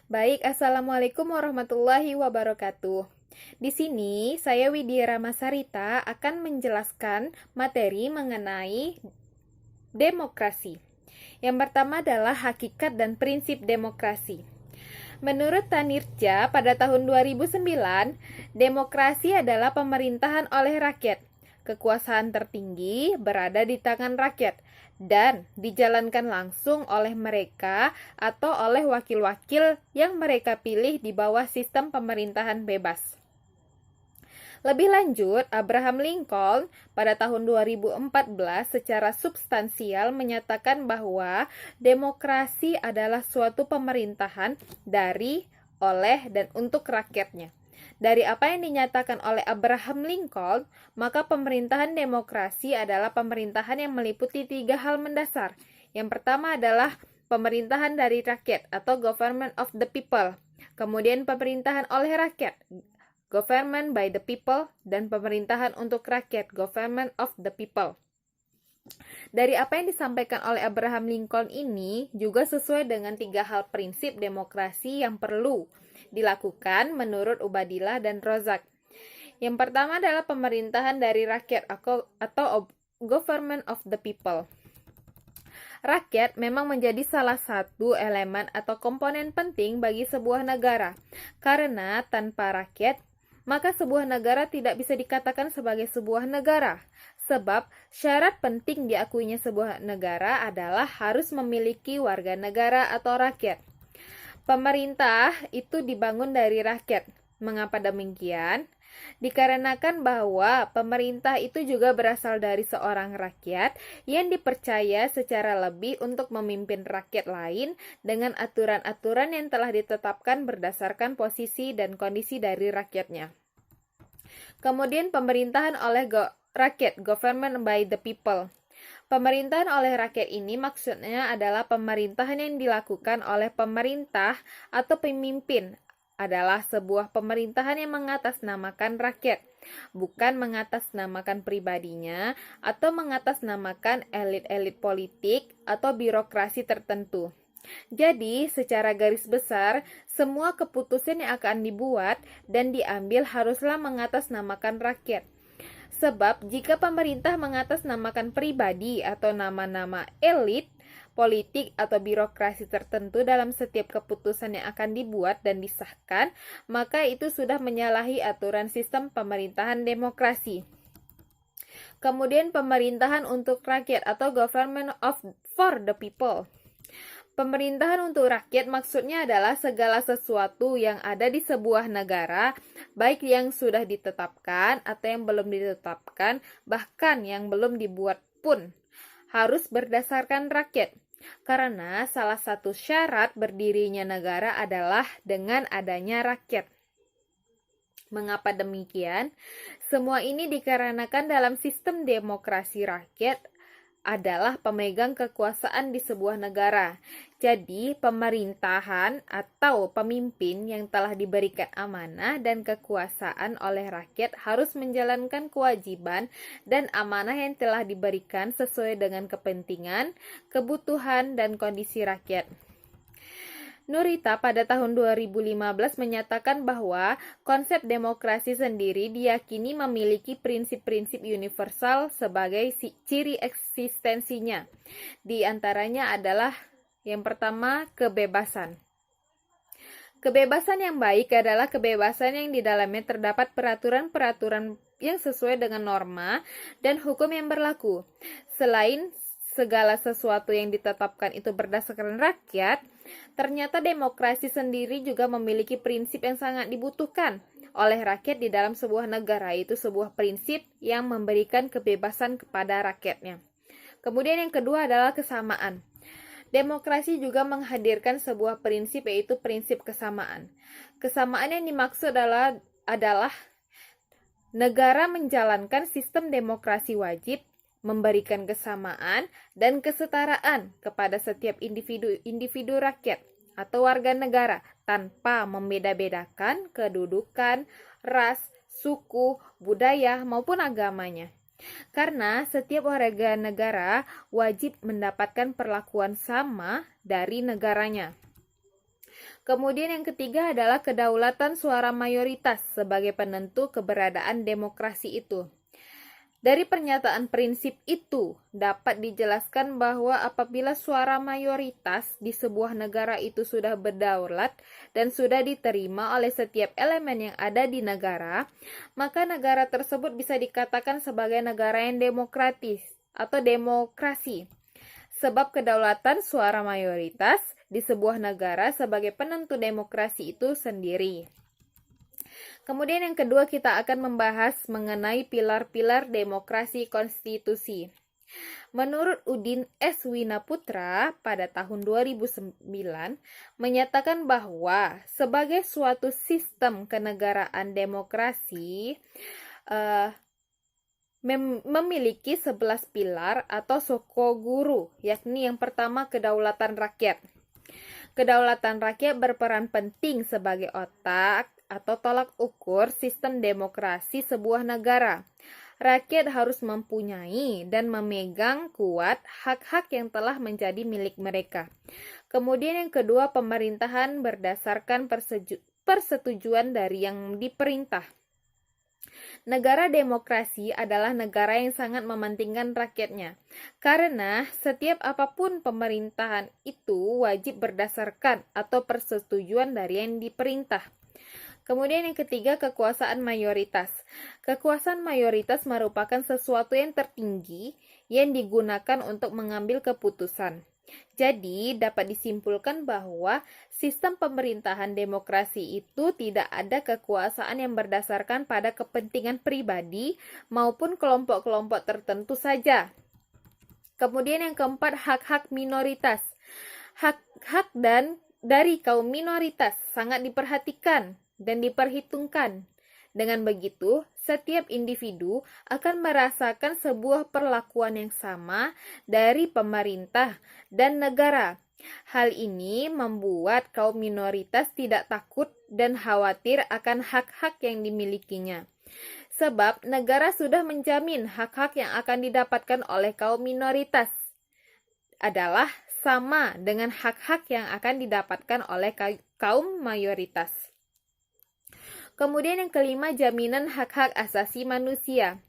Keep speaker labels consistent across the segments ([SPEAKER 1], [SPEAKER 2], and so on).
[SPEAKER 1] Baik, Assalamualaikum warahmatullahi wabarakatuh. Di sini, saya Widya Ramasarita akan menjelaskan materi mengenai demokrasi. Yang pertama adalah hakikat dan prinsip demokrasi. Menurut Tanirja, pada tahun 2009, demokrasi adalah pemerintahan oleh rakyat. Kekuasaan tertinggi berada di tangan rakyat dan dijalankan langsung oleh mereka atau oleh wakil-wakil yang mereka pilih di bawah sistem pemerintahan bebas. Lebih lanjut, Abraham Lincoln pada tahun 2014 secara substansial menyatakan bahwa demokrasi adalah suatu pemerintahan dari, oleh, dan untuk rakyatnya. Dari apa yang dinyatakan oleh Abraham Lincoln, maka pemerintahan demokrasi adalah pemerintahan yang meliputi 3 hal mendasar. Yang pertama adalah pemerintahan dari rakyat atau government of the people. Kemudian pemerintahan oleh rakyat, government by the people, dan pemerintahan untuk rakyat, government of the people. Dari apa yang disampaikan oleh Abraham Lincoln ini juga sesuai dengan 3 hal prinsip demokrasi yang perlu dilakukan menurut Ubadillah dan Rozak. Yang pertama adalah pemerintahan dari rakyat atau government of the people. Rakyat memang menjadi salah satu elemen atau komponen penting bagi sebuah negara, karena tanpa rakyat maka sebuah negara tidak bisa dikatakan sebagai sebuah negara. Sebab syarat penting diakuinya sebuah negara adalah harus memiliki warga negara atau rakyat. Pemerintah itu dibangun dari rakyat. Mengapa demikian? Dikarenakan bahwa pemerintah itu juga berasal dari seorang rakyat yang dipercaya secara lebih untuk memimpin rakyat lain dengan aturan-aturan yang telah ditetapkan berdasarkan posisi dan kondisi dari rakyatnya. Kemudian pemerintahan oleh rakyat, government by the people. Pemerintahan oleh rakyat ini maksudnya adalah pemerintahan yang dilakukan oleh pemerintah atau pemimpin, adalah sebuah pemerintahan yang mengatasnamakan rakyat, bukan mengatasnamakan pribadinya atau mengatasnamakan elit-elit politik atau birokrasi tertentu. Jadi, secara garis besar, semua keputusan yang akan dibuat dan diambil haruslah mengatasnamakan rakyat. Sebab, jika pemerintah mengatasnamakan pribadi atau nama-nama elit, politik atau birokrasi tertentu dalam setiap keputusan yang akan dibuat dan disahkan, maka itu sudah menyalahi aturan sistem pemerintahan demokrasi. Kemudian pemerintahan untuk rakyat atau government for the people. Pemerintahan untuk rakyat maksudnya adalah segala sesuatu yang ada di sebuah negara, baik yang sudah ditetapkan atau yang belum ditetapkan, bahkan yang belum dibuat pun, harus berdasarkan rakyat. Karena salah satu syarat berdirinya negara adalah dengan adanya rakyat. Mengapa demikian? Semua ini dikarenakan dalam sistem demokrasi rakyat adalah pemegang kekuasaan di sebuah negara. Jadi, pemerintahan atau pemimpin yang telah diberikan amanah dan kekuasaan oleh rakyat harus menjalankan kewajiban dan amanah yang telah diberikan sesuai dengan kepentingan, kebutuhan, dan kondisi rakyat. Nurita pada tahun 2015 menyatakan bahwa konsep demokrasi sendiri diyakini memiliki prinsip-prinsip universal sebagai ciri eksistensinya. Di antaranya adalah yang pertama, kebebasan. Kebebasan yang baik adalah kebebasan yang di dalamnya terdapat peraturan-peraturan yang sesuai dengan norma dan hukum yang berlaku. Selain segala sesuatu yang ditetapkan itu berdasarkan rakyat, ternyata demokrasi sendiri juga memiliki prinsip yang sangat dibutuhkan oleh rakyat di dalam sebuah negara, yaitu sebuah prinsip yang memberikan kebebasan kepada rakyatnya. Kemudian yang kedua adalah kesamaan. Demokrasi juga menghadirkan sebuah prinsip, yaitu prinsip kesamaan. Kesamaan yang dimaksud adalah negara menjalankan sistem demokrasi wajib memberikan kesamaan dan kesetaraan kepada setiap individu rakyat atau warga negara tanpa membeda-bedakan kedudukan, ras, suku, budaya, maupun agamanya. Karena setiap warga negara wajib mendapatkan perlakuan sama dari negaranya. Kemudian yang ketiga adalah kedaulatan suara mayoritas sebagai penentu keberadaan demokrasi itu. Dari pernyataan prinsip itu, dapat dijelaskan bahwa apabila suara mayoritas di sebuah negara itu sudah berdaulat dan sudah diterima oleh setiap elemen yang ada di negara, maka negara tersebut bisa dikatakan sebagai negara yang demokratis atau demokrasi. Sebab kedaulatan suara mayoritas di sebuah negara sebagai penentu demokrasi itu sendiri. Kemudian yang kedua kita akan membahas mengenai pilar-pilar demokrasi konstitusi. Menurut Udin S. Winaputra pada tahun 2009 menyatakan bahwa sebagai suatu sistem kenegaraan demokrasi memiliki 11 pilar atau sokoguru, yakni yang pertama kedaulatan rakyat. Kedaulatan rakyat berperan penting sebagai otak atau tolak ukur sistem demokrasi sebuah negara. Rakyat harus mempunyai dan memegang kuat hak-hak yang telah menjadi milik mereka. Kemudian yang kedua, pemerintahan berdasarkan persetujuan dari yang diperintah. Negara demokrasi adalah negara yang sangat mementingkan rakyatnya, karena setiap apapun pemerintahan itu wajib berdasarkan atau persetujuan dari yang diperintah. Kemudian yang ketiga, kekuasaan mayoritas. Kekuasaan mayoritas merupakan sesuatu yang tertinggi yang digunakan untuk mengambil keputusan. Jadi, dapat disimpulkan bahwa sistem pemerintahan demokrasi itu tidak ada kekuasaan yang berdasarkan pada kepentingan pribadi maupun kelompok-kelompok tertentu saja. Kemudian yang keempat, hak-hak minoritas. Hak-hak dari kaum minoritas sangat diperhatikan dan diperhitungkan. Dengan begitu, setiap individu akan merasakan sebuah perlakuan yang sama dari pemerintah dan negara. Hal ini membuat kaum minoritas tidak takut dan khawatir akan hak-hak yang dimilikinya. Sebab negara sudah menjamin hak-hak yang akan didapatkan oleh kaum minoritas adalah sama dengan hak-hak yang akan didapatkan oleh kaum mayoritas. Kemudian yang kelima, jaminan hak-hak asasi manusia.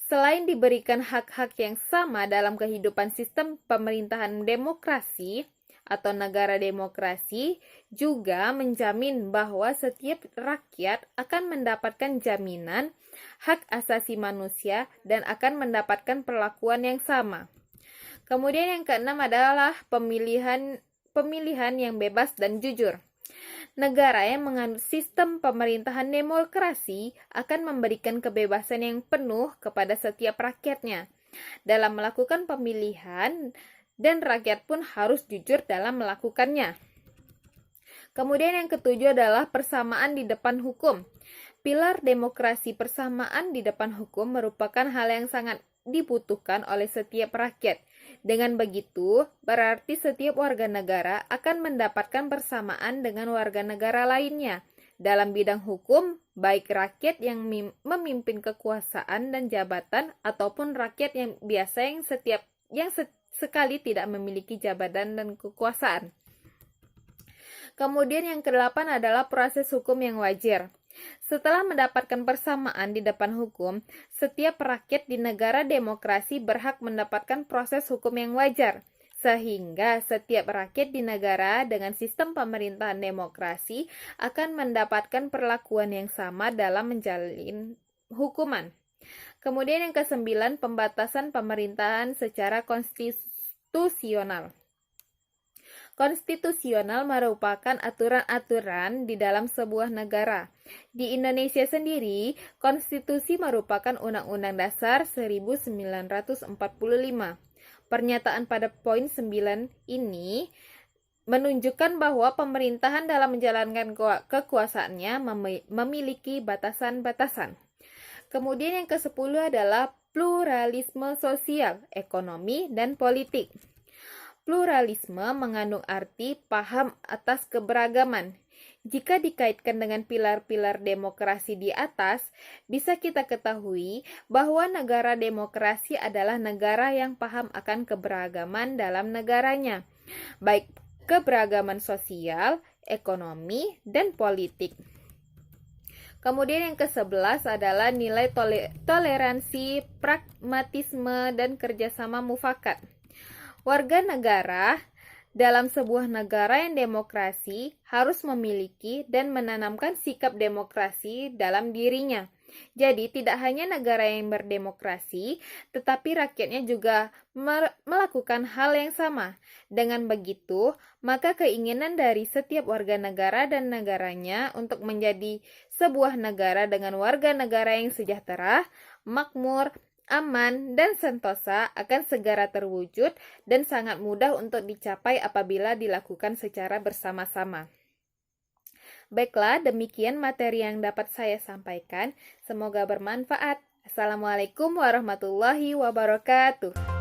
[SPEAKER 1] Selain diberikan hak-hak yang sama dalam kehidupan sistem pemerintahan demokrasi atau negara demokrasi, juga menjamin bahwa setiap rakyat akan mendapatkan jaminan hak asasi manusia dan akan mendapatkan perlakuan yang sama. Kemudian yang keenam adalah pemilihan yang bebas dan jujur. Negara yang menganut sistem pemerintahan demokrasi akan memberikan kebebasan yang penuh kepada setiap rakyatnya dalam melakukan pemilihan, dan rakyat pun harus jujur dalam melakukannya. Kemudian yang ketujuh adalah persamaan di depan hukum. Pilar demokrasi persamaan di depan hukum merupakan hal yang sangat dibutuhkan oleh setiap rakyat. Dengan begitu, berarti setiap warga negara akan mendapatkan persamaan dengan warga negara lainnya dalam bidang hukum, baik rakyat yang memimpin kekuasaan dan jabatan ataupun rakyat yang biasa yang sekali tidak memiliki jabatan dan kekuasaan. Kemudian yang kedelapan adalah proses hukum yang wajar. Setelah mendapatkan persamaan di depan hukum, setiap rakyat di negara demokrasi berhak mendapatkan proses hukum yang wajar, sehingga setiap rakyat di negara dengan sistem pemerintahan demokrasi akan mendapatkan perlakuan yang sama dalam menjalin hukuman. Kemudian yang kesembilan, pembatasan pemerintahan secara konstitusional. Konstitusional merupakan aturan-aturan di dalam sebuah negara. Di Indonesia sendiri, konstitusi merupakan Undang-Undang Dasar 1945. Pernyataan pada poin 9 ini menunjukkan bahwa pemerintahan dalam menjalankan kekuasaannya memiliki batasan-batasan. Kemudian yang ke-10 adalah pluralisme sosial, ekonomi, dan politik. Pluralisme mengandung arti paham atas keberagaman. Jika dikaitkan dengan pilar-pilar demokrasi di atas, bisa kita ketahui bahwa negara demokrasi adalah negara yang paham akan keberagaman dalam negaranya, baik keberagaman sosial, ekonomi, dan politik. Kemudian yang ke-11 adalah nilai toleransi, pragmatisme, dan kerjasama mufakat. Warga negara dalam sebuah negara yang demokrasi harus memiliki dan menanamkan sikap demokrasi dalam dirinya. Jadi, tidak hanya negara yang berdemokrasi, tetapi rakyatnya juga melakukan hal yang sama. Dengan begitu, maka keinginan dari setiap warga negara dan negaranya untuk menjadi sebuah negara dengan warga negara yang sejahtera, makmur, aman, dan sentosa akan segera terwujud dan sangat mudah untuk dicapai apabila dilakukan secara bersama-sama. Baiklah, demikian materi yang dapat saya sampaikan. Semoga bermanfaat. Assalamualaikum warahmatullahi wabarakatuh.